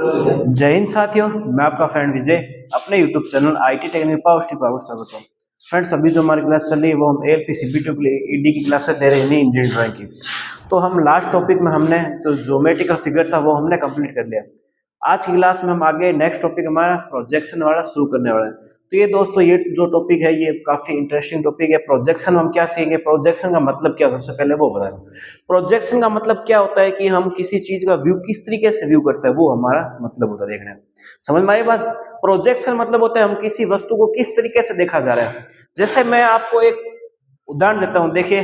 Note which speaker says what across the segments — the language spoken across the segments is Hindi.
Speaker 1: जय हिंद साथियों, मैं आपका फ्रेंड विजय अपने YouTube channel IT technical power स्ट्रीप पावर स्वागत हूँ। फ्रेंड्स, अभी जो हमारी क्लास चल रही है वो हम एएलपी सीपीटी के लिए ईडी की क्लासेस दे रहे हैं इंजीनियरिंग ड्राइंग की। तो हम लास्ट टॉपिक में हमने जो ज्योमेट्रिकल फिगर था वो हमने कंप्लीट कर लिया। आज की क्लास में हम आगे नेक्स्ट टॉपिक हमारा प्रोजेक्शन वाला शुरू करने वाला है। तो ये दोस्तों, ये जो टॉपिक है ये काफी इंटरेस्टिंग टॉपिक है। प्रोजेक्शन हम क्या सीखेंगे, प्रोजेक्शन का मतलब क्या, सबसे पहले वो बता रहा हूँ। प्रोजेक्शन का मतलब क्या होता है कि हम किसी चीज का व्यू किस तरीके से व्यू करते हैं, वो हमारा मतलब होता है देखने में। समझ में आई बात। प्रोजेक्शन मतलब होता है हम किसी वस्तु को किस तरीके से देखा जा रहा है। जैसे मैं आपको एक उदाहरण देता हूं, देखिए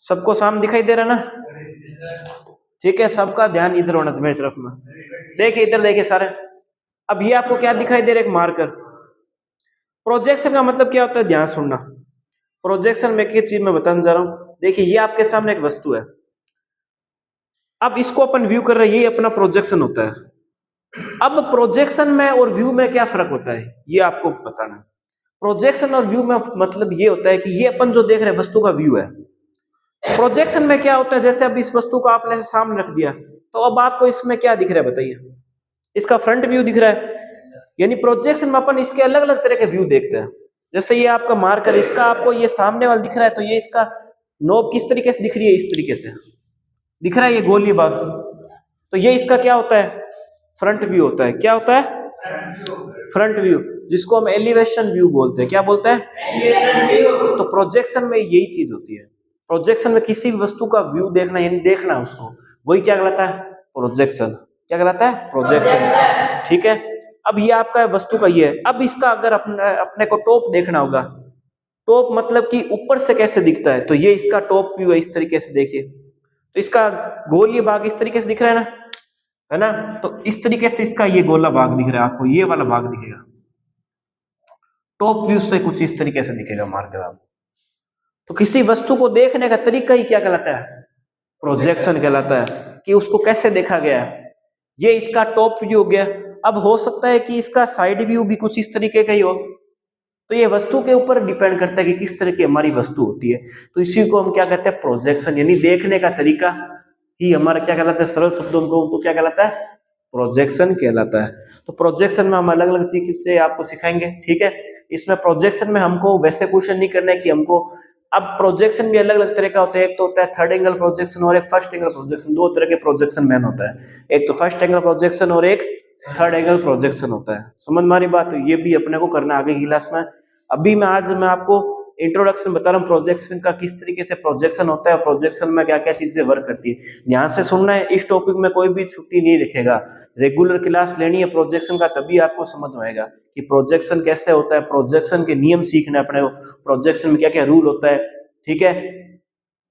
Speaker 1: सबको सामने दिखाई दे रहा है ना, ठीक है। सबका ध्यान इधर होना चाहिए मेरी तरफ में। देखिए इधर देखिए सारे। अब ये आपको क्या दिखाई दे रहा है, एक मार्कर। प्रोजेक्शन का मतलब क्या होता है, ध्यान सुनना। प्रोजेक्शन में एक चीज मैं बताने जा रहा हूं। देखिए ये आपके सामने एक वस्तु है, अब इसको अपन व्यू कर रहे हैं, ये अपना प्रोजेक्शन होता है। अब प्रोजेक्शन में और व्यू में क्या फर्क होता है ये आपको बताना है। प्रोजेक्शन और व्यू में मतलब ये होता है कि ये अपन जो देख रहे हैं वस्तु का व्यू है। प्रोजेक्शन में क्या होता है, जैसे अब इस वस्तु को आपने सामने रख दिया तो अब आपको इसमें क्या दिख रहा है बताइए, इसका फ्रंट व्यू दिख रहा है। यानी प्रोजेक्शन में अपन इसके अलग अलग तरह के व्यू देखते हैं। जैसे ये आपका मार्कर, इसका आपको ये सामने वाला दिख रहा है तो ये इसका नोब किस तरीके से दिख रही है, इस तरीके से दिख रहा है ये गोली बाग। तो ये इसका क्या होता है, फ्रंट व्यू होता है। क्या होता है, फ्रंट व्यू, जिसको हम एलिवेशन व्यू बोलते हैं। क्या बोलते हैं, तो प्रोजेक्शन में यही चीज होती है। प्रोजेक्शन में किसी भी वस्तु का व्यू देखना, यानी देखना उसको, वही क्या कहलाता है, प्रोजेक्शन। क्या कहलाता है, प्रोजेक्शन। ठीक है। अब ये आपका वस्तु का ये है। अब इसका अगर अपने को टॉप देखना होगा, टॉप मतलब कि ऊपर से कैसे दिखता है, तो ये इसका टॉप व्यू है। इस तरीके से देखिए, तो इसका गोल ये भाग इस तरीके से दिख रहा है ना, है ना। तो इस तरीके से इसका ये गोला भाग दिख रहा है आपको, ये वाला भाग दिखेगा। टॉप व्यू से कुछ इस तरीके से दिखेगा मार्कर आपको। तो किसी वस्तु को देखने का तरीका ही क्या कहलाता है, प्रोजेक्शन कहलाता है, कि उसको कैसे देखा गया है। ये इसका टॉप व्यू हो गया। अब हो सकता है कि इसका साइड व्यू भी कुछ इस तरीके का ही हो। तो ये वस्तु के ऊपर डिपेंड करता है कि किस तरह की हमारी वस्तु होती है। तो इसी को हम क्या कहते हैं, प्रोजेक्शन, यानी देखने का तरीका ही हमारा क्या कहलाता है, सरल शब्दों में कहूं तो क्या कहलाता है, प्रोजेक्शन कहलाता है। तो प्रोजेक्शन में हम अलग अलग चीजें आपको सिखाएंगे, ठीक है। इसमें प्रोजेक्शन में हमको वैसे क्वेश्चन नहीं करना है कि हमको, अब प्रोजेक्शन भी अलग अलग तरह का होता है। एक तो होता है थर्ड एंगल प्रोजेक्शन और एक फर्स्ट एंगल प्रोजेक्शन। दो तरह के प्रोजेक्शन मैन होता है, एक तो फर्स्ट एंगल प्रोजेक्शन और एक थर्ड एंगल प्रोजेक्शन होता है। समझ में आ रही बात। तो ये भी अपने को करना आगे की क्लास में। अभी आज मैं आपको इंट्रोडक्शन बता रहा हूँ प्रोजेक्शन का, किस तरीके से प्रोजेक्शन होता है, प्रोजेक्शन में क्या क्या चीजें वर्क करती है। ध्यान से सुनना है, इस टॉपिक में कोई भी छुट्टी नहीं रखेगा। रेगुलर क्लास लेनी है प्रोजेक्शन का, तभी आपको समझ में आएगा कि प्रोजेक्शन कैसे होता है। प्रोजेक्शन के नियम सीखना है अपने को, प्रोजेक्शन में क्या क्या रूल होता है, ठीक है।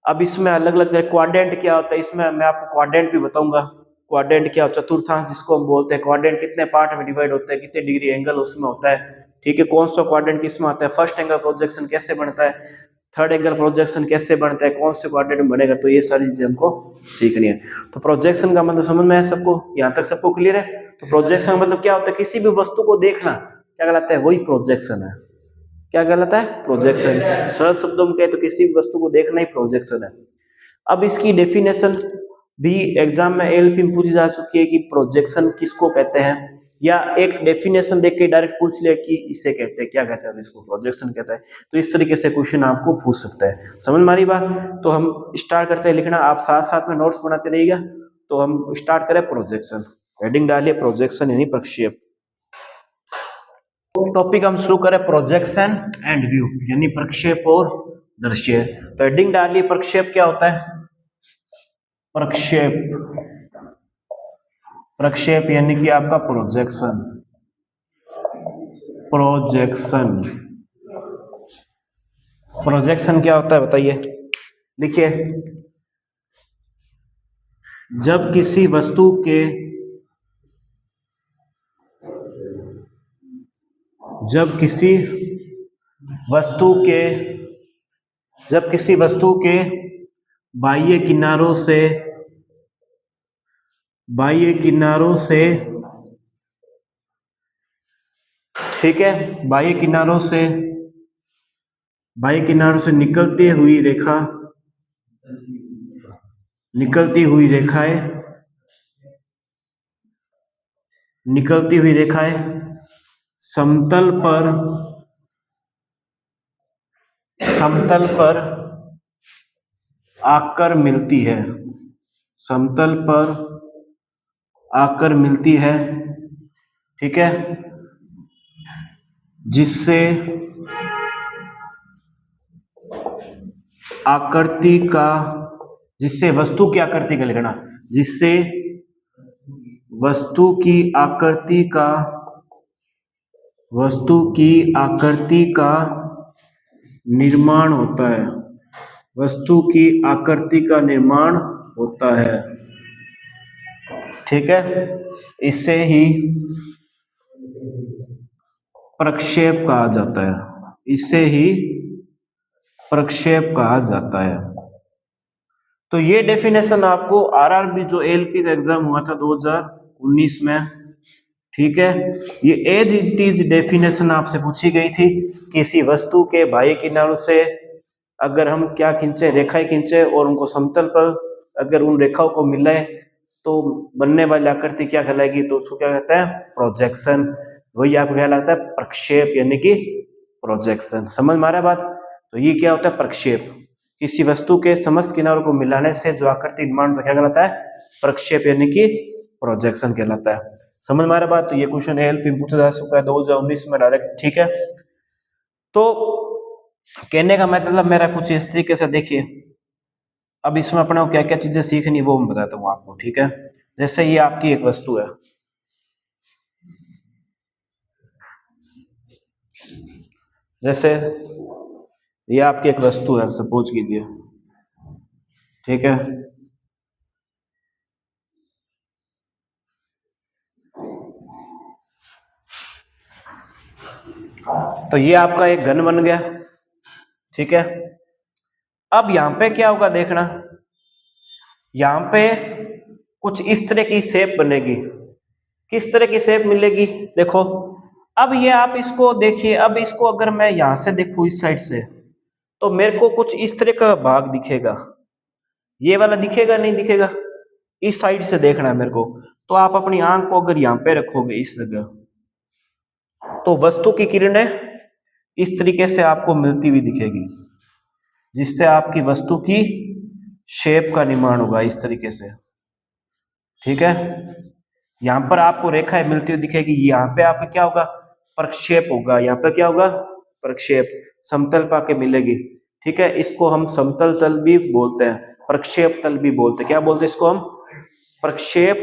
Speaker 1: अब इसमें अलग अलग तरह, क्वाड्रेंट क्या होता है, इसमें मैं आपको क्वाड्रेंट भी बताऊंगा। क्वाड्रेंट क्या, चतुर्थांश जिसको हम बोलते हैं। क्वाड्रेंट कितने पार्ट में डिवाइड होता है, कितने डिग्री एंगल उसमें होता है, ठीक है। कौन सा क्वाड्रेंट किसमें आता है, फर्स्ट एंगल प्रोजेक्शन कैसे बनता है, थर्ड एंगल प्रोजेक्शन कैसे बनता है, कौन से क्वाड्रेंट में बनेगा। तो ये सारी चीजें हमको सीखनी है। तो प्रोजेक्शन का मतलब समझ में है सबको, यहाँ तक सबको क्लियर है। तो प्रोजेक्शन का मतलब क्या होता है, किसी भी वस्तु को देखना क्या कहलाता है, वही प्रोजेक्शन है। क्या कहलाता है, प्रोजेक्शन। सरल शब्दों में कहे तो किसी भी वस्तु को देखना ही प्रोजेक्शन है। अब इसकी डेफिनेशन भी एग्जाम में एएलपी में पूछी जा चुकी है कि प्रोजेक्शन किसको कहते हैं, या एक डेफिनेशन देख के डायरेक्ट पूछ लिया कि इसे कहते हैं, क्या कहते हैं, इसको प्रोजेक्शन कहता है। तो इस तरीके से क्वेश्चन आपको पूछ सकता है। समझ में आ रही बात। तो हम स्टार्ट करते हैं लिखना, आप साथ साथ में नोट्स बनाते रहिएगा। तो हम स्टार्ट करें प्रोजेक्शन, हेडिंग डालिए प्रोजेक्शन यानी प्रक्षेप। टॉपिक हम शुरू करें प्रोजेक्शन एंड व्यू, यानी प्रक्षेप और दृश्य। तो हेडिंग डालिए प्रक्षेप क्या होता है, प्रक्षेप, प्रक्षेप यानी कि आपका प्रोजेक्शन, प्रोजेक्शन। प्रोजेक्शन क्या होता है बताइए, लिखिए। जब किसी वस्तु के, जब किसी वस्तु के, जब किसी वस्तु के बाह्य किनारों से, बाह्य किनारों से, ठीक है, बाह्य किनारों से, बाह्य किनारों से निकलती हुई रेखा, निकलती हुई रेखाएं निकलती हुई रेखाएं समतल पर आकर मिलती है, समतल पर आकर मिलती है, ठीक है, जिससे वस्तु की आकृति का लिखना, जिससे वस्तु की आकृति का निर्माण होता है, वस्तु की आकृति का निर्माण होता है, ठीक है। इसे ही प्रक्षेप कहा जाता है, इसे ही प्रक्षेप कहा जाता है। तो ये डेफिनेशन आपको आरआरबी जो एलपी का एग्जाम हुआ था 2019 में, ठीक है, ये एज इट इज डेफिनेशन आपसे पूछी गई थी। किसी वस्तु के बाह्य किनारों से अगर हम क्या खींचे, रेखाएं खींचे और उनको समतल पर अगर उन रेखाओं को मिलाए तो बनने वाली आकृति क्या कहलाएगी, तो उसको क्या कहते हैं, प्रोजेक्शन। वही आपको क्या लगता है, प्रक्षेप यानी कि प्रोजेक्शन। समझ में आ रहा है बात? तो ये क्या होता है, प्रक्षेप। किसी वस्तु के समस्त किनारों को मिलाने से जो आकृति निर्माण होता है क्या कहलाता है, प्रक्षेप यानी कि प्रोजेक्शन कहलाता है। समझ में आ रहा बात? तो ये क्वेश्चन एलपी पूछा जा चुका है 2019 में डायरेक्ट, ठीक है। तो कहने का मतलब मेरा कुछ इस तरीके से, देखिए अब इसमें अपने को क्या क्या चीजें सीखनी वो मैं बताता हूँ आपको, ठीक है। जैसे ये आपकी एक वस्तु है, जैसे ये आपकी एक वस्तु है, सपोज कीजिए, ठीक है। तो ये आपका एक घन बन गया, ठीक है। अब यहां पे क्या होगा देखना, यहां पे कुछ इस तरह की शेप बनेगी। किस तरह की शेप मिलेगी, देखो अब ये आप इसको देखिए, अब इसको अगर मैं यहां से देखूं इस साइड से, तो मेरे को कुछ इस तरह का भाग दिखेगा। ये वाला दिखेगा नहीं दिखेगा, इस साइड से देखना है मेरे को। तो आप अपनी आंख को अगर यहां पे रखोगे इस जगह, तो वस्तु की किरणें इस तरीके से आपको मिलती हुई दिखेगी, जिससे आपकी वस्तु की शेप का निर्माण होगा इस तरीके से, ठीक है। यहां पर आपको रेखाएं मिलती हुई दिखेगी, यहां पे आपका क्या होगा, प्रक्षेप होगा। यहाँ पे क्या होगा, प्रक्षेप, समतल पाके मिलेगी, ठीक है। इसको हम समतल तल भी बोलते हैं, प्रक्षेप तल भी बोलते हैं। क्या बोलते हैं इसको हम, प्रक्षेप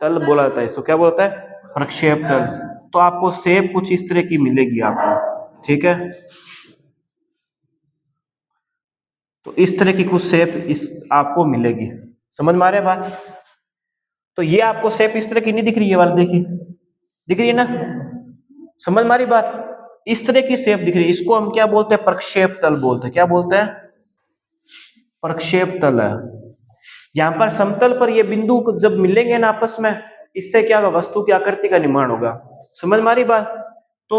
Speaker 1: तल बोला जाता है इसको, क्या बोलता है, प्रक्षेप तल। तो आपको शेप कुछ इस तरह की मिलेगी आपको, ठीक है। तो इस तरह की कुछ शेप इस आपको मिलेगी, समझ में आ रहा है बात? तो ये आपको शेप इस तरह की नहीं दिख रही है, वाली देखिए, दिख रही है ना, समझ में आ रही बात? इस तरह की शेप दिख रही है, इसको हम क्या बोलते हैं, प्रक्षेप तल बोलते हैं। क्या बोलते हैं, प्रक्षेप तल है। यहां पर समतल पर ये बिंदु जब मिलेंगे ना आपस में, इससे क्या होगा, वस्तु की आकृति का निर्माण होगा। समझ में आ रही बात? तो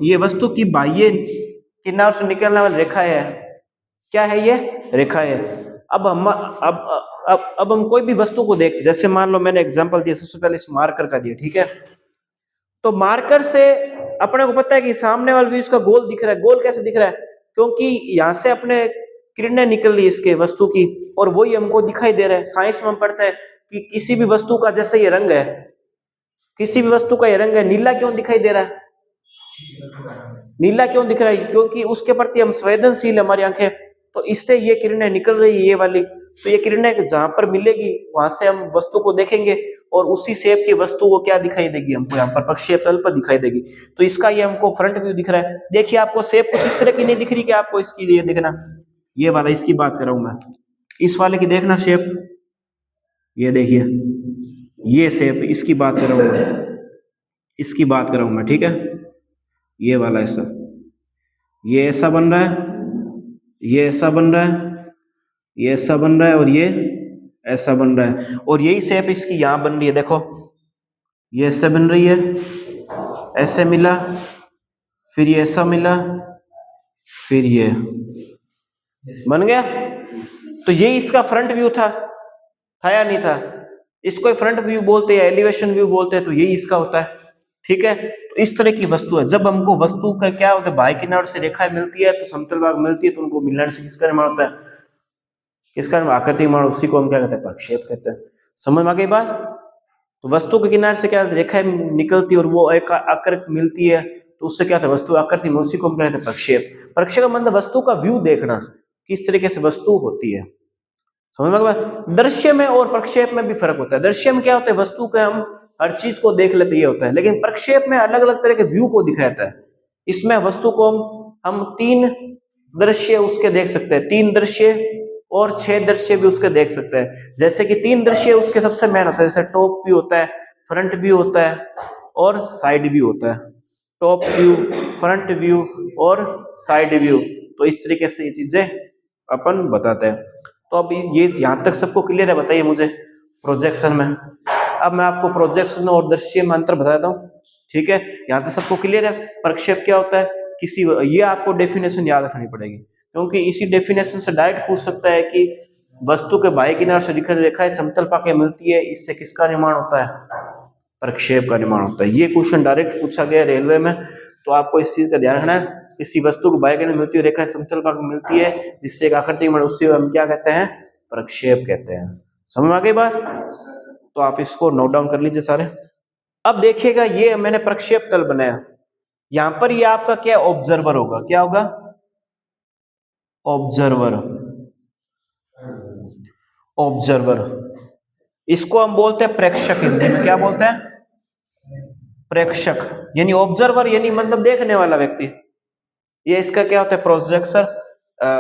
Speaker 1: ये वस्तु की बाह्य किनार से निकलने वाली रेखा है, क्या है ये, रेखा है। अब हम कोई भी वस्तु को देखते, जैसे मान लो मैंने एग्जांपल दिया, सबसे पहले इस मार्कर का दिया, ठीक है। तो मार्कर से अपने को पता है कि सामने वाला व्यू इसका गोल दिख रहा है। गोल कैसे दिख रहा है, क्योंकि यहां से अपने किरणें निकल रही है इसके वस्तु की, और वही हमको दिखाई दे रहा है। साइंस में हम पढ़ते हैं कि किसी भी वस्तु का जैसे ये रंग है, किसी भी वस्तु का ये रंग है, नीला क्यों दिखाई दे रहा है, नीला क्यों दिख रहा है, क्योंकि उसके प्रति हम संवेदनशील है, हमारी आंखें। तो इससे ये किरणें निकल रही है, ये वाली। तो ये किरणें जहां पर मिलेगी वहां से हम वस्तु को देखेंगे, और उसी शेप की वस्तु को क्या दिखाई देगी, हमको यहाँ पर प्रक्षेप तल पर दिखाई देगी। तो इसका ये हमको फ्रंट व्यू दिख रहा है। देखिए आपको शेप कुछ इस तरह की नहीं दिख रही कि आपको इसकी ये देखना, ये वाला, इसकी बात कर रहा हूं मैं, इस वाले की देखना शेप, ये देखिए ये शेप, इसकी बात कर रहा हूं, इसकी बात कर रहा हूं मैं, ठीक है। ये वाला ऐसा, ये ऐसा बन रहा है, ये ऐसा बन रहा है, ये ऐसा बन रहा है, और ये ऐसा बन रहा है। और यही शेप इसकी यहां बन रही है, देखो ये ऐसे बन रही है, ऐसे मिला, फिर ये ऐसा मिला, फिर ये बन गया। तो ये इसका फ्रंट व्यू था या नहीं था? इसको फ्रंट व्यू बोलते हैं, एलिवेशन व्यू बोलते हैं, तो यही इसका होता है। ठीक है, तो इस तरह की वस्तु है। जब हमको वस्तु का क्या होता है, बाएं किनारे से रेखाएं मिलती है तो समतल भाग मिलती है, तो उनको मिलने से किसका निर्माण होता है, किसका आकृति निर्माण, उसी को हम क्या कहते हैं, प्रक्षेप कहते हैं। समझ में आ गई बात। तो वस्तु के किनारे से क्या रेखाएं निकलती है और वो एक आकृति मिलती है, तो उससे क्या होता है, वस्तु आकृति में, उसी को हम कहते हैं प्रक्षेप। प्रक्षेप का मतलब वस्तु का व्यू देखना, किस तरीके से वस्तु होती है। समझ में आ गई। दृश्य में और प्रक्षेप में भी फर्क होता है। दृश्य में क्या होता है, वस्तु के हम हर चीज को देख लेते, ये होता है, लेकिन प्रक्षेप में अलग अलग तरह के व्यू को दिखाता है। इसमें वस्तु को हम 3 दृश्य उसके देख सकते हैं, 3 दृश्य और 6 दृश्य भी उसके देख सकते हैं। जैसे कि 3 दृश्य उसके सबसे मेन होता है, जैसे टॉप व्यू होता है, फ्रंट व्यू होता है और साइड व्यू होता है। टॉप व्यू, फ्रंट व्यू और साइड व्यू, तो इस तरीके से ये चीजें अपन बताते हैं। तो अब ये यहां तक सबको क्लियर है, बताइए मुझे प्रोजेक्शन में। अब मैं आपको प्रोजेक्शन और दृश्य में अंतर बताता हूँ। ठीक है, यहाँ तक सबको क्लियर है। प्रक्षेप क्या होता है, किसी, ये आपको डेफिनेशन याद रखनी पड़ेगी, क्योंकि इसी डेफिनेशन से डायरेक्ट पूछ सकता है कि वस्तु के बाएं किनारे से रेखाएं समतल पाके मिलती है, इससे किसका निर्माण होता है, प्रक्षेप का निर्माण होता है। ये क्वेश्चन डायरेक्ट पूछा गया रेलवे में, तो आपको इस चीज का ध्यान रखना है। किसी वस्तु को बाएं किनारे मिलती है, रेखाएं समतल पाके मिलती है, जिससे एक आकृति निर्माण, उससे हम क्या कहते हैं, प्रक्षेप कहते हैं। समझ में आ गई बात। तो आप इसको नोट डाउन कर लीजिए सारे। अब देखिएगा, ये मैंने प्रक्षेप तल बनाया, यहां पर ये आपका क्या ऑब्जर्वर होगा, क्या होगा, ऑब्जर्वर। ऑब्जर्वर, इसको हम बोलते हैं प्रेक्षक, हिंदी में क्या बोलते हैं, प्रेक्षक। यानी ऑब्जर्वर यानी मतलब देखने वाला व्यक्ति। ये इसका क्या होता है, प्रोजेक्टर,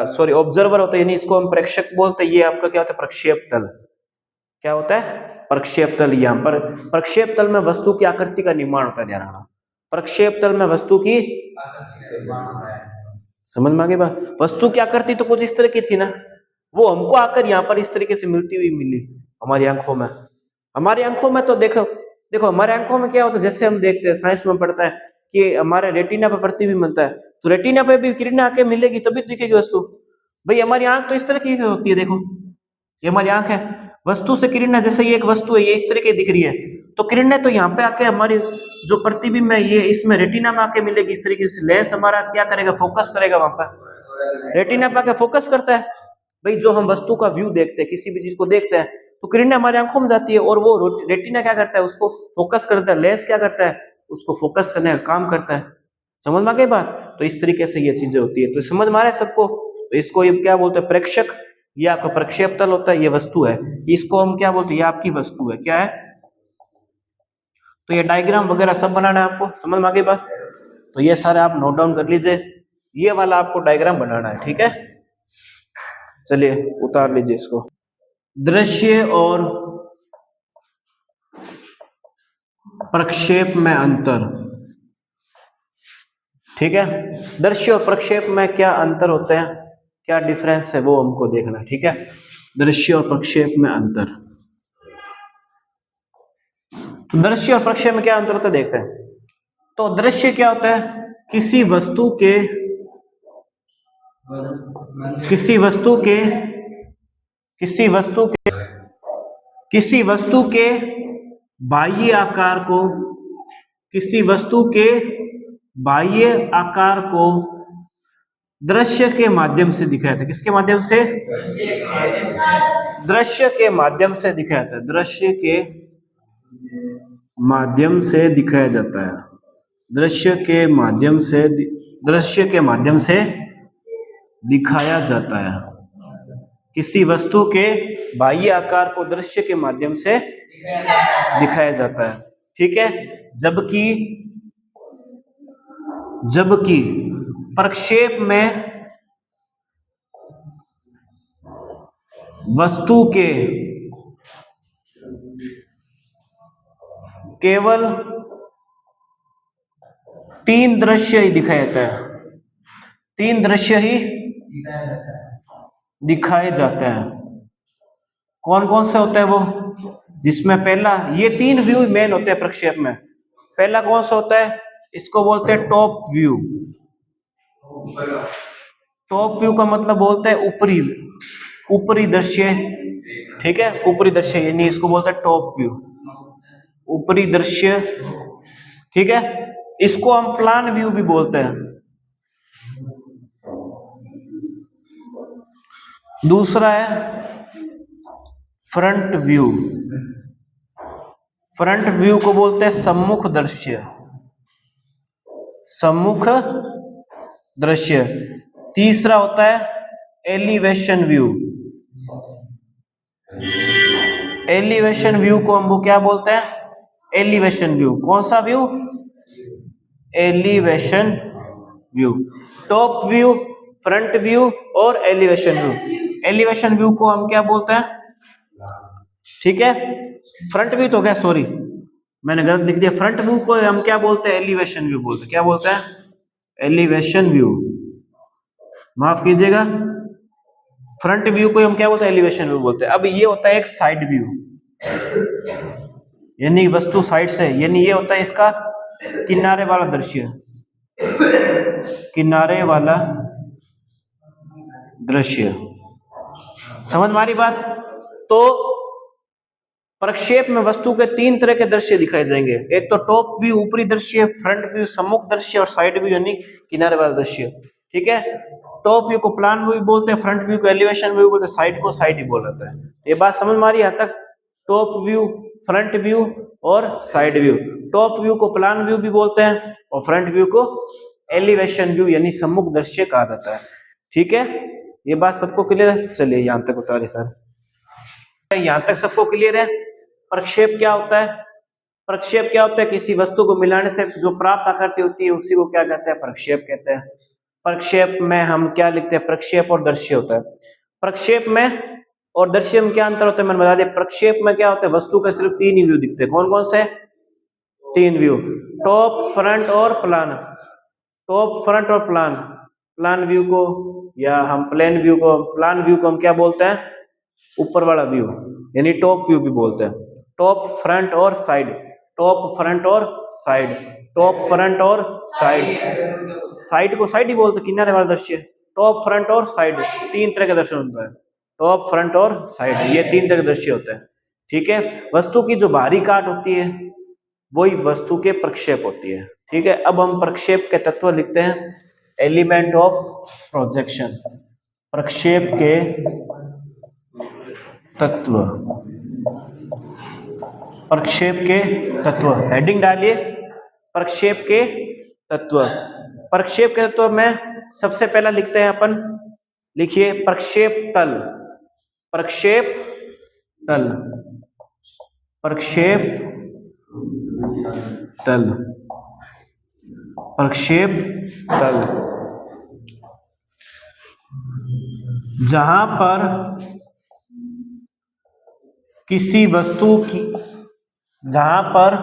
Speaker 1: सॉरी ऑब्जर्वर होता है, यानी इसको हम प्रेक्षक बोलते हैं। ये आपका क्या होता है, प्रक्षेप तल। क्या होता है, प्रक्षेप तल। यहाँ पर प्रक्षेप तल में वस्तु की आकृति का निर्माण होता है, ध्यान रखना। प्रक्षेप तल में वस्तु की, समझ में आ गई बात। वस्तु की आकृति तो कुछ इस तरह की थी ना, वो हमको आकर यहाँ पर इस तरीके से मिलती हुई मिली हमारी आंखों में। हमारी आंखों में तो देखो हमारे आंखों में क्या होता है, जैसे हम देखते हैं, साइंस में पढ़ता है कि हमारे रेटिना पर प्रतिबिंब बनता है, तो रेटिना पे भी किरणें आके मिलेगी तभी दिखेगी वस्तु। भाई हमारी आंख तो इस तरह की होती है, देखो ये हमारी आंख है, वस्तु से किरणें, जैसे ये एक वस्तु है, ये इस तरह की दिख रही है, तो किरणें तो यहाँ पे आके हमारी जो प्रतिबिंब है ये इसमें रेटिना में आके मिलेगी इस तरीके से। लेंस हमारा क्या करेगा, फोकस करेगा वहां पर, रेटिना पे आके फोकस करता है। भाई जो हम वस्तु का व्यू देखते हैं, किसी भी चीज को देखते हैं, तो किरणें हमारे आंखों में जाती है और वो रेटिना क्या करता है, उसको फोकस करता है। लेंस क्या करता है, उसको फोकस करने का काम करता है। समझ में आ गई बात। तो इस तरीके से ये चीजें होती है, तो समझ में आ रहा है सबको। तो इसको ये क्या बोलते हैं, प्रेक्षक। ये आपका प्रक्षेप तल होता है, ये वस्तु है, इसको हम क्या बोलते हैं, ये आपकी वस्तु है, क्या है। तो ये डायग्राम वगैरह सब बनाना है आपको, समझ में आ गई बात। तो ये सारे आप नोट डाउन कर लीजिए, ये वाला आपको डायग्राम बनाना है, ठीक है। चलिए उतार लीजिए इसको। दृश्य और प्रक्षेप में अंतर, ठीक है। दृश्य और प्रक्षेप में क्या अंतर होते हैं, क्या डिफरेंस है, वो हमको देखना, ठीक है। दृश्य और प्रक्षेप में अंतर, दृश्य और प्रक्षेप में क्या अंतर होता है देखते हैं। तो दृश्य क्या होता है, किसी वस्तु के बाह्य आकार को, किसी वस्तु के बाह्य आकार को दृश्य के माध्यम से दिखाया था। किसके माध्यम से, दृश्य के माध्यम से दिखाया था, दृश्य के माध्यम से दिखाया जाता है, दृश्य के माध्यम से, दृश्य के माध्यम से दिखाया जाता है। किसी वस्तु के बाह्य आकार को दृश्य के माध्यम से दिखाया जाता है, ठीक है। जबकि प्रक्षेप में वस्तु के केवल 3 दृश्य ही दिखाया जाता है, 3 दृश्य ही दिखाए जाते हैं। कौन कौन से होता है वो, जिसमें पहला, ये 3 व्यू मेन होते हैं प्रक्षेप में। पहला कौन सा होता है, इसको बोलते हैं टॉप व्यू। टॉप व्यू का मतलब बोलते हैं ऊपरी दृश्य, ठीक है, ऊपरी दृश्य यानी इसको बोलते हैं टॉप व्यू, ऊपरी दृश्य। ठीक है, इसको हम प्लान व्यू भी बोलते हैं। दूसरा है फ्रंट व्यू, फ्रंट व्यू को बोलते हैं सम्मुख दृश्य, सम्मुख दृश्य। तीसरा होता है एलिवेशन व्यू, एलिवेशन व्यू को हम वो क्या बोलते हैं, एलिवेशन व्यू। कौन सा view, elevation view. Top view, front view और एलिवेशन व्यू। एलिवेशन व्यू को हम क्या बोलते हैं, ठीक है, फ्रंट व्यू तो क्या, सॉरी मैंने गलत लिख दिया, फ्रंट व्यू को हम क्या बोलते हैं, एलिवेशन व्यू बोलते हैं। क्या बोलते हैं, एलिवेशन व्यू, माफ कीजिएगा, फ्रंट व्यू को हम क्या बोलते हैं, एलिवेशन व्यू बोलते हैं। अब ये होता है एक साइड व्यू, यानी वस्तु साइड से, यानी ये होता है इसका किनारे वाला दृश्य, किनारे वाला दृश्य। समझ में आ रही बात। तो प्रक्षेप में वस्तु के तीन तरह के दृश्य दिखाए जाएंगे, एक तो टॉप व्यू ऊपरी दृश्य, फ्रंट व्यू सम्मुख दृश्य और साइड व्यू यानी किनारे वाला दृश्य। ठीक है, टॉप व्यू को प्लान व्यू बोलते हैं, फ्रंट व्यू को एलिवेशन व्यू बोलते हैं, साइड को साइड ही बोला जाता है। ये बात समझ में आ रही है यहाँ तक। टॉप व्यू, फ्रंट व्यू और साइड व्यू। टॉप व्यू को प्लान व्यू भी बोलते हैं और फ्रंट व्यू को एलिवेशन व्यू यानी सम्मुख दृश्य कहा जाता है। ठीक है, ये बात सबको क्लियर है। चलिए यहाँ तक उतारे सर, यहाँ तक सबको क्लियर है। प्रक्षेप क्या होता है, प्रक्षेप क्या होता है, किसी वस्तु को मिलाने से जो प्राप्त आकृति होती है उसी को क्या कहते हैं, प्रक्षेप कहते हैं। प्रक्षेप में हम क्या लिखते हैं, प्रक्षेप और दृश्य होता है। प्रक्षेप में और दृश्य में क्या अंतर होता है, मैंने बता दिया। प्रक्षेप में क्या होता है, वस्तु के सिर्फ तीन ही व्यू दिखते हैं। कौन कौन से, तीन व्यू, टॉप, फ्रंट और प्लान। टॉप, फ्रंट और प्लान। प्लान व्यू को या हम प्लेन व्यू को, प्लान व्यू को हम क्या बोलते हैं, ऊपर वाला व्यू यानी टॉप व्यू भी बोलते हैं। टॉप, फ्रंट और साइड, टॉप, फ्रंट और साइड, टॉप, फ्रंट और साइड। साइड को साइड ही बोलते, किनारे वाला दृश्य। टॉप, फ्रंट और साइड, तीन तरह का दृश्य होता है। टॉप, फ्रंट और साइड, ये तीन तरह के दृश्य होते हैं। ठीक है, वस्तु की जो बाहरी काट होती है वही वस्तु के प्रक्षेप होती है। ठीक है, अब हम प्रक्षेप के तत्व लिखते हैं। एलिमेंट ऑफ प्रोजेक्शन, प्रक्षेप के तत्व, प्रक्षेप के तत्व। हेडिंग डालिए, प्रक्षेप के तत्व। प्रक्षेप के तत्व में सबसे पहला लिखते हैं अपन, लिखिए प्रक्षेप तल, प्रक्षेप तल, प्रक्षेप तल, प्रक्षेप तल। जहां पर किसी वस्तु की, जहां पर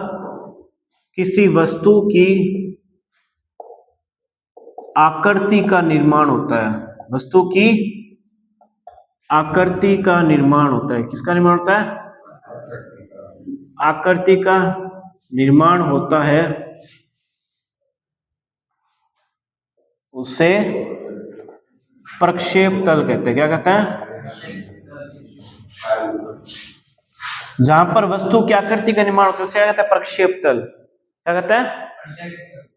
Speaker 1: किसी वस्तु की आकृति का निर्माण होता है, वस्तु की आकृति का निर्माण होता है। किसका निर्माण होता है, आकृति का निर्माण होता है, उसे प्रक्षेप तल कहते हैं। क्या कहते हैं, जहां पर वस्तु की आकृति का निर्माण होता है उसे क्या कहते हैं, प्रक्षेप तल। क्या कहते हैं,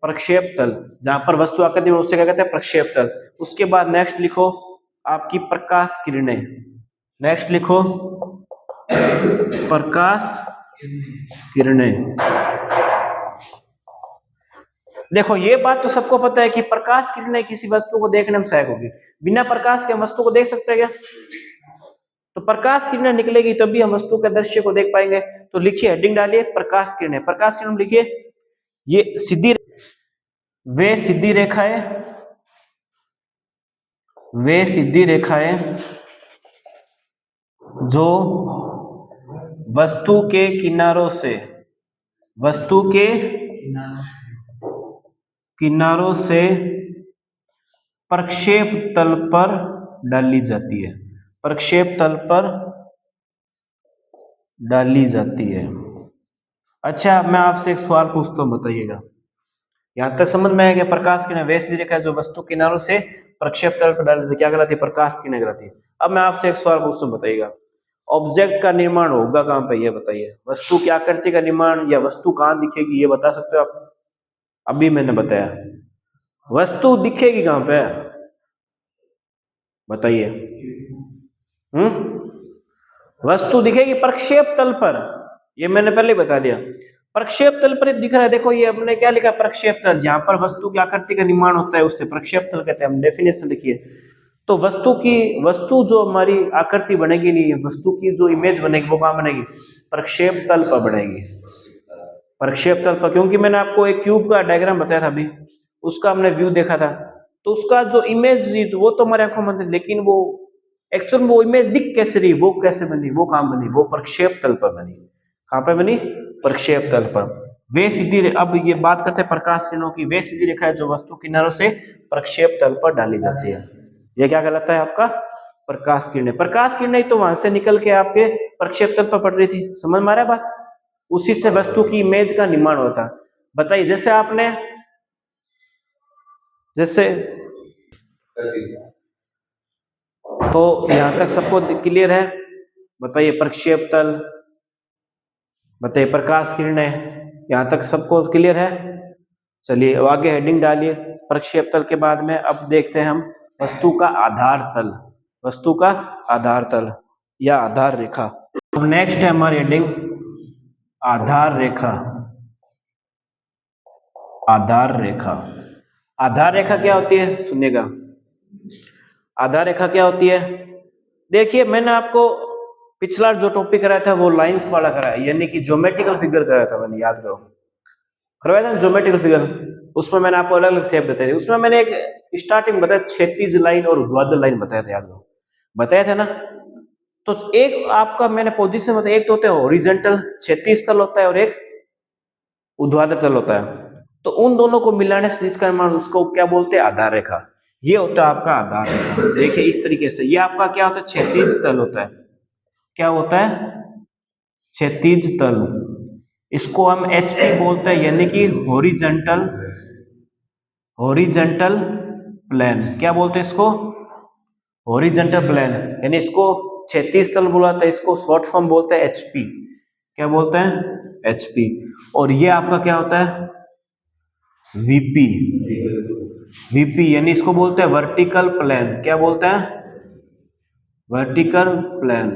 Speaker 1: प्रक्षेप तल। जहां पर वस्तु आकृति उसे क्या कहते हैं, प्रक्षेप तल। उसके बाद नेक्स्ट लिखो आपकी प्रकाश किरणें। नेक्स्ट लिखो प्रकाश किरणें। देखो ये बात तो सबको पता है कि प्रकाश किरणें किसी वस्तु को देखने में सहायक होगी। बिना प्रकाश के वस्तु को देख सकते हैं क्या, तो प्रकाश किरणें निकलेगी तभी हम वस्तु के दृश्य को देख पाएंगे। तो लिखिए, हेडिंग डालिए प्रकाश किरणें। प्रकाश किरण लिखिए, ये सीधी, वे सीधी रेखाएं, वे सीधी रेखाएं जो वस्तु के किनारों से, वस्तु के किनारों से प्रक्षेप तल पर डाली जाती है, प्रक्षेप तल पर डाली जाती है। अच्छा, मैं आपसे एक सवाल पूछता हूं, बताइएगा। यहां तक समझ में आया कि प्रकाश किरणें वे सीधी रेखा जो वस्तु किनारों से प्रक्षेप तल पर डाली जाती है, क्या कहलाती है, प्रकाश किरणें कहलाती है। अब मैं आपसे एक सवाल पूछता हूं, बताइएगा। ऑब्जेक्ट का निर्माण होगा कहाँ पे, ये बताइए। वस्तु की आकृति का निर्माण या वस्तु कहाँ दिखेगी, ये बता सकते हो आप? अभी मैंने बताया वस्तु दिखेगी कहाँ पे, बताइए। वस्तु दिखेगी प्रक्षेप तल पर, ये मैंने पहले बता दिया। प्रक्षेप तल पर दिख रहा है, देखो ये हमने क्या लिखा, प्रक्षेप तल, जहां पर वस्तु की आकृति का निर्माण होता है उसे प्रक्षेप तल कहते हैं। हम डेफिनेशन लिखिए, तो वस्तु जो हमारी आकृति बनेगी, नहीं वस्तु की जो इमेज बनेगी वो कहाँ बनेगी, प्रक्षेप तल पर बनेगी, प्रक्षेप तल पर। क्योंकि मैंने आपको एक क्यूब का डायग्राम बताया था अभी, उसका हमने व्यू देखा था, तो उसका जो इमेज वो तो हमारे आंखों में, लेकिन वो एक्चुअल में वो इमेज दिख कैसे रही, वो कैसे बनी, वो कहाँ बनी, वो प्रक्षेप तल पर बनी। कहाँ पे बनी, प्रक्षेप तल पर। वे सीधी, अब ये बात करते हैं प्रकाश किरणों की, वे सीधी रेखा है जो वस्तु किनारों से प्रक्षेप तल पर डाली जाती है। ये क्या कहलाता है आपका, प्रकाश किरणें। प्रकाश किरणें तो वहां से निकल के आपके प्रक्षेप तल पर पड़ रही थी, समझ में आ रहा है बात? उसी से वस्तु की इमेज का निर्माण होता है। बताइए, जैसे आपने तो यहां तक सबको क्लियर है? बताइए प्रक्षेप तल, बताइए प्रकाश किरणें, यहां तक सबको क्लियर है? चलिए अब आगे हेडिंग डालिए प्रक्षेप तल के बाद में। अब देखते हैं हम वस्तु का आधार तल, वस्तु का आधार तल या आधार रेखा। अब नेक्स्ट है हमारी हेडिंग आधार रेखा। आधार रेखा, आधार रेखा क्या होती है, सुनिएगा। आधार रेखा क्या होती है, देखिए मैंने आपको पिछला जो टॉपिक कराया था वो लाइंस वाला कराया, यानी कि ज्योमेट्रिकल फिगर कराया था, मैंने याद करो, करवाया था ज्योमेट्रिकल फिगर। उसमें मैंने आपको अलग अलग शेप बताए थे। उसमें मैंने एक स्टार्टिंग बताया क्षैतिज लाइन और ऊर्ध्वाधर लाइन बताया था, याद करो, बताया था ना। तो एक आपका मैंने पोजीशन बताया, एक तो होता है हॉरिजॉन्टल क्षैतिज तल होता है और एक ऊर्ध्वाधर तल होता है। तो उन दोनों को मिलाने से जिसका निर्माण, उसको क्या बोलते हैं, आधार रेखा। ये होता है आपका आधार रेखा। देखिए इस तरीके से, ये आपका क्या होता है, क्षैतिज तल होता है। क्या होता है, क्षैतिज तल। इसको हम HP बोलते हैं, यानी कि हॉरिजॉन्टल, हॉरिजॉन्टल प्लेन। क्या बोलते हैं इसको, हॉरिजॉन्टल प्लेन, यानी इसको क्षैतिज तल बोला था, इसको शॉर्ट फॉर्म बोलते हैं HP। क्या बोलते हैं, HP। और ये आपका क्या होता है, VP, VP, यानी इसको बोलते हैं वर्टिकल प्लेन। क्या बोलते हैं, वर्टिकल प्लेन,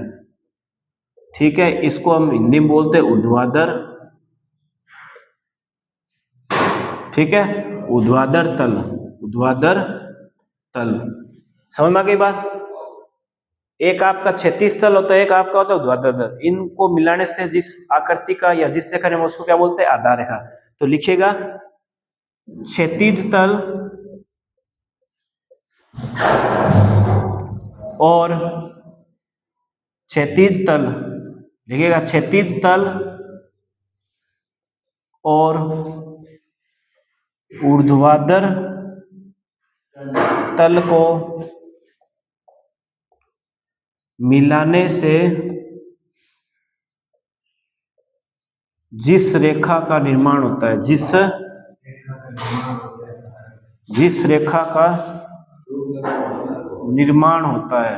Speaker 1: ठीक है। इसको हम हिंदी में बोलते हैं ऊर्ध्वाधर, ठीक है, ऊर्ध्वाधर तल, ऊर्ध्वाधर तल। समझ में आ गई बात? एक आपका क्षैतिज तल होता है, एक आपका होता है ऊर्ध्वाधर तल। इनको मिलाने से जिस आकृति का या जिस रेखा में, उसको क्या बोलते हैं, आधार रेखा। तो लिखिएगा क्षैतिज तल और क्षैतिज तल, लिखिएगा क्षैतिज तल और ऊर्ध्वाधर तल को मिलाने से जिस रेखा का निर्माण होता है, जिस रेखा का निर्माण होता है,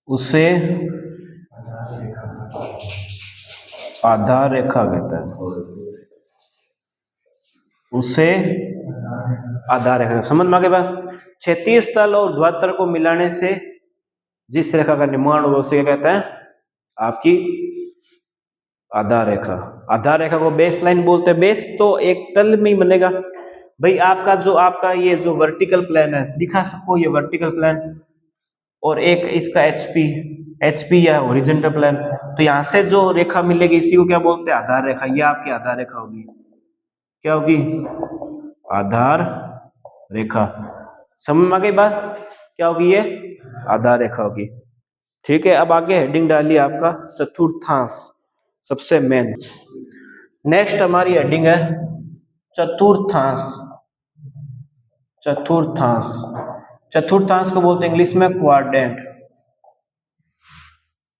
Speaker 1: उसे आधार रेखा कहते हैं, उसे आधार रेखा। समझ में आ गया बात? क्षैतिज तल और ऊर्ध्वाधर तल को मिलाने से जिस रेखा का निर्माण होगा उसे क्या कहते हैं, आपकी आधार रेखा। आधार रेखा को बेस लाइन बोलते हैं। बेस तो एक तल में ही बनेगा भाई। आपका ये जो वर्टिकल प्लेन है, दिखा सबको ये वर्टिकल प्लेन, और एक इसका HP या हॉरिजॉन्टल प्लेन। तो यहां से जो रेखा मिलेगी इसी को क्या बोलते हैं, आधार रेखा। ये आपकी आधार रेखा होगी। क्या होगी, आधार रेखा। समझ में आ गई बात? क्या होगी ये, आधार रेखा होगी, ठीक है। अब आगे हेडिंग डालिए आपका चतुर्थांश, सबसे मेन। नेक्स्ट हमारी हेडिंग है चतुर्थांश। चतुर्थांश, चतुर्थांश को बोलते हैं इंग्लिश में क्वाड्रेंट।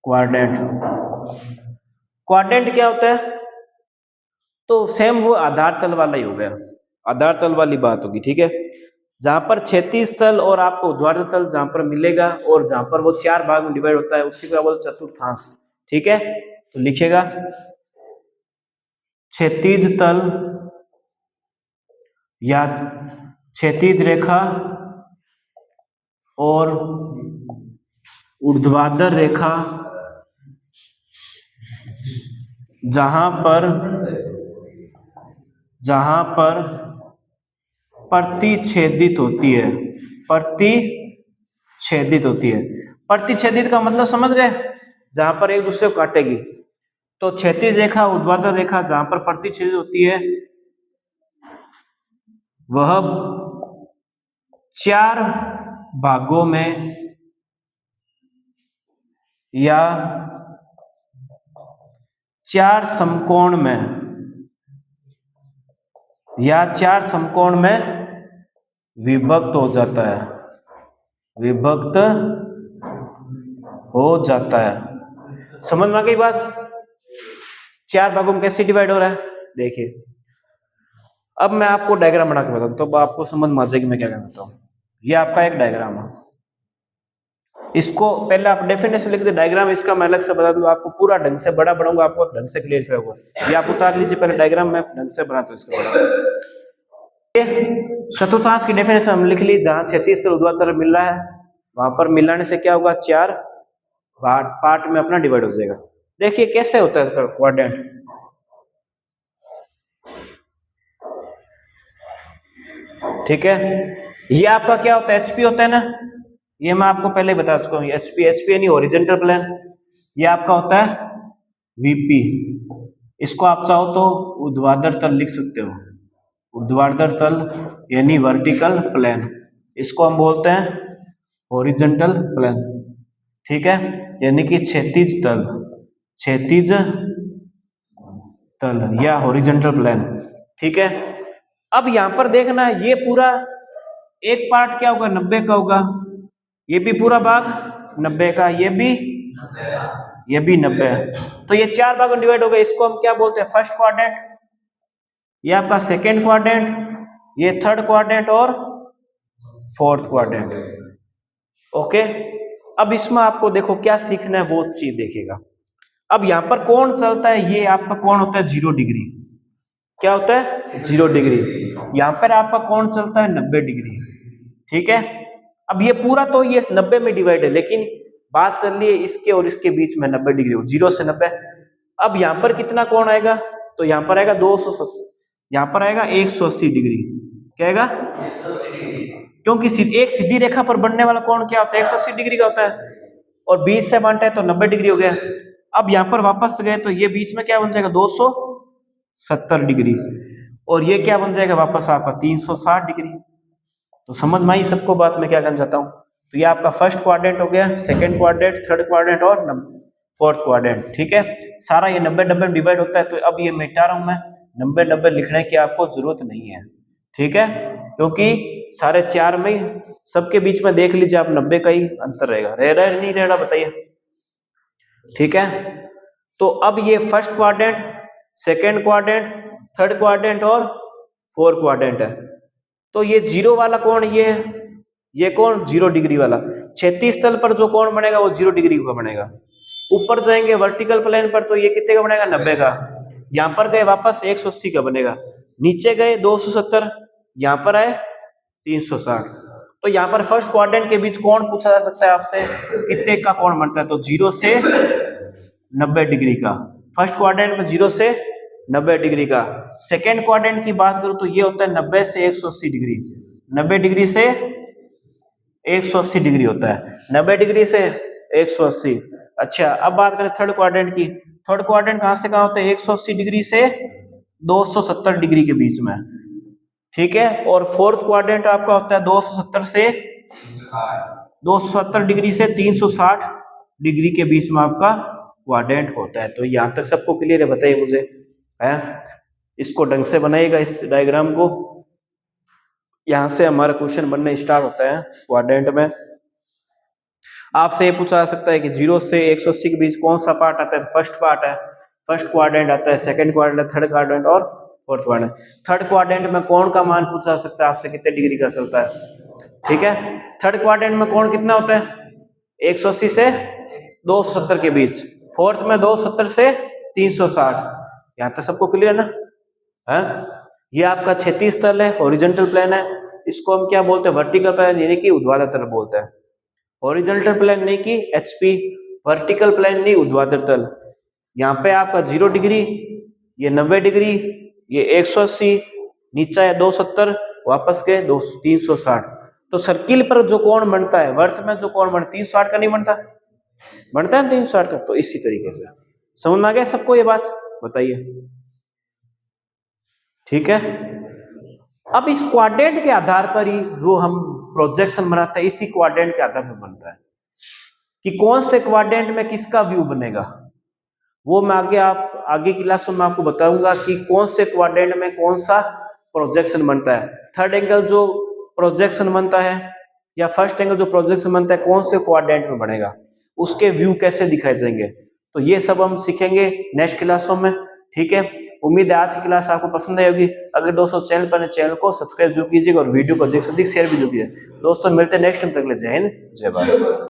Speaker 1: क्वाड्रेंट, क्वाड्रेंट क्या होता है? तो सेम वो आधार तल वाला ही हो गया, आधार तल वाली बात होगी, ठीक है। जहां पर क्षैतिज तल और आपको ऊर्ध्वाधर तल जहां पर मिलेगा और जहां पर वो 4 भाग में डिवाइड होता है उसी को बोलते हैं चतुर्थांश। ठीक है, तो लिखिएगा क्षैतिज तल या क्षैतिज रेखा और ऊर्ध्वाधर रेखा जहां पर प्रतिच्छेदित होती है, प्रतिच्छेदित होती है। प्रतिच्छेदित का मतलब समझ गए, जहां पर एक दूसरे को काटेगी। तो क्षैतिज रेखा ऊर्ध्वाधर रेखा जहां पर प्रतिच्छेदित होती है वह 4 भागों में या 4 समकोण में विभक्त हो जाता है, विभक्त हो जाता है। समझ में आ गई बात? 4 भागों में कैसे डिवाइड हो रहा है, देखिए। अब मैं आपको डायग्राम बना के बताऊं तो आपको समझ में आ जाएगी मैं क्या कहना चाहता हूं। ये आपका एक डायग्राम है, इसको पहले आप डेफिनेशन लिख दे। डायग्राम इसका मैं अलग से बता दूं, आपको पूरा ढंग से बड़ा बनाऊंगा, आपको ढंग से क्लियर होगा। ये आप उतार लीजिए पहले डायग्राम, मैं ढंग से बनाता हूं इसका बड़ा। चतुर्थांश की डेफिनेशन हम लिख ली, जहां क्षैतिज से ऊर्ध्वाधर मिल रहा है वहां पर मिलाने से क्या होगा, 4 पार्ट में अपना डिवाइड हो जाएगा। देखिए कैसे होता है क्वाड्रेंट। ठीक है, ये आपका क्या होता है, एचपी होता है ना, ये मैं आपको पहले बता चुका हूँ। एचपी यानी हॉरिजॉन्टल प्लेन। ये आपका होता है वीपी। इसको आप चाहो तो ऊर्ध्वाधर तल लिख सकते हो, ऊर्ध्वाधर तल यानी वर्टिकल प्लेन। इसको हम बोलते हैं हॉरिजॉन्टल प्लेन। ठीक है, यानी कि क्षैतिज तल, क्षैतिज तल या हॉरिजॉन्टल प्लेन। ठीक है, अब यहां पर देखना है, ये पूरा एक पार्ट क्या होगा, 90 का होगा। ये भी पूरा भाग 90 का, ये भी 90 है। तो ये 4 भागों में डिवाइड हो गए। इसको हम क्या बोलते हैं, फर्स्ट क्वाड्रेंट, ये आपका सेकेंड क्वाड्रेंट, ये थर्ड क्वाड्रेंट और फोर्थ क्वाड्रेंट। ओके, अब इसमें आपको देखो क्या सीखना है वो चीज देखिएगा। अब यहां पर कोण चलता है, ये आपका कोण होता है 0 डिग्री। क्या होता है, 0 डिग्री। यहां पर आपका कोण चलता है 90 डिग्री। ठीक है, अब ये पूरा तो ये 90 में डिवाइड है, लेकिन बात चल रही है इसके और इसके बीच में 90 डिग्री हो, 0 से 90। अब यहां पर कितना कोण आएगा, तो यहां पर आएगा 270, यहां पर आएगा 180 डिग्री। क्या आएगा, क्योंकि एक सीधी रेखा पर बनने वाला कोण क्या होता है, 180 डिग्री का होता है, और 20 से बांटा है तो 90 डिग्री हो गया। अब यहां पर वापस गए तो ये बीच में क्या बन जाएगा, 270 डिग्री, और ये क्या बन जाएगा वापस आपका 360 डिग्री। तो समझ में आई सबको बात मैं क्या कहना चाहता हूं। तो ये आपका फर्स्ट क्वाड्रेंट हो गया, सेकंड क्वाड्रेंट, थर्ड क्वाड्रेंट और फोर्थ क्वाड्रेंट। ठीक है, सारा ये 90 में डिवाइड होता है। तो अब ये मिटा रहा हूं मैं, 90 लिखने की आपको जरूरत नहीं है। ठीक है, क्योंकि सारे 4 में सबके बीच में देख लीजिए आप 90 का ही अंतर रहेगा, रह रहा है नहीं रह रहा बताइए। ठीक है, तो अब ये first quadrant, second quadrant, third quadrant और फोर्थ क्वाड्रेंट है। तो ये 0 वाला कोण, ये कोण 0 डिग्री वाला, क्षैतिज तल पर जो कोण बनेगा वो 0 डिग्री का बनेगा। ऊपर जाएंगे वर्टिकल प्लेन पर तो ये कितने का बनेगा, 90 का। यहां पर गए वापस 180 का बनेगा, नीचे गए 270, यहां पर आए 360। तो यहां पर फर्स्ट क्वाड्रेंट के बीच कोण पूछा जा सकता है आपसे, कितने का कोण बनता है, तो 0 से 90 डिग्री का। फर्स्ट क्वाड्रेंट में 0 से 90 डिग्री का। सेकेंड क्वाड्रेंट की बात करूं तो ये होता है 90 से 180 डिग्री, 90 डिग्री से 180 डिग्री होता है, 90 डिग्री से 180। अच्छा, अब बात करें थर्ड क्वाड्रेंट की। थर्ड क्वाड्रेंट कहां से कहां होता है, 180 डिग्री से 270 डिग्री के बीच में। ठीक है, और फोर्थ क्वाड्रेंट आपका होता है 270 डिग्री से 360 डिग्री के बीच में आपका क्वाड्रेंट होता है। तो यहां तक सबको क्लियर है, बताइए मुझे है। इसको ढंग से बनाइएगा इस डायग्राम को, यहां से हमारा क्वेश्चन बनने स्टार्ट होता है क्वाड्रेंट में। आपसे ये पूछा जा सकता है कि 0 से 180 के बीच कौन सा पार्ट आता है, फर्स्ट पार्ट है, फर्स्ट क्वाड्रेंट आता है, सेकंड क्वाड्रेंट, थर्ड क्वाड्रेंट और फोर्थ क्वाड्रेंट। थर्ड क्वाड्रेंट में कोण का मान पूछा सकता है आपसे, कितने डिग्री का चलता है, ठीक है। थर्ड क्वाड्रेंट में कोण कितना होता है, 180 से 270 के बीच। फोर्थ में 270 से 360। यहाँ तक सबको क्लियर है ना, है? ये आपका क्षैतिज तल है, हॉरिजॉन्टल प्लेन है। इसको हम क्या बोलते हैं, वर्टिकल प्लेन यानी कि ऊर्ध्वाधर तल बोलते हैं। हॉरिजॉन्टल प्लेन नहीं कि एचपी, वर्टिकल प्लेन नहीं ऊर्ध्वाधर तल। यहाँ पे आपका 0 डिग्री, ये 90 डिग्री, ये 180, नीचा है 270, वापस के 360। तो सर्किल पर जो कोण बनता है, वर्त में जो कोण बनता है 360 का नहीं बनता, बनता है 360 का। तो इसी तरीके से समझ में आ गया सबको ये बात, बताइए, ठीक है। अब इस क्वाड्रेंट के आधार पर ही जो हम प्रोजेक्शन बनाते हैं, इसी क्वाड्रेंट के आधार पर बनता है कि कौन से क्वाड्रेंट में किसका व्यू बनेगा। वो मैं आगे की क्लास में आपको बताऊंगा कि कौन से क्वाड्रेंट में कौन सा प्रोजेक्शन बनता है। थर्ड एंगल जो प्रोजेक्शन बनता है या फर्स्ट एंगल जो प्रोजेक्शन बनता है, कौन से क्वाड्रेंट में बनेगा, उसके व्यू कैसे दिखाए जाएंगे। तो ये सब हम सीखेंगे नेक्स्ट क्लासों में, ठीक है। उम्मीद है आज की क्लास आपको पसंद आई होगी। अगर दोस्तों चैनल पर चैनल को सब्सक्राइब जो कीजिएगा और वीडियो को अधिक से अधिक शेयर भी जो कीजिए। दोस्तों मिलते हैं नेक्स्ट टाइम, तक ले जय हिंद जय भारत।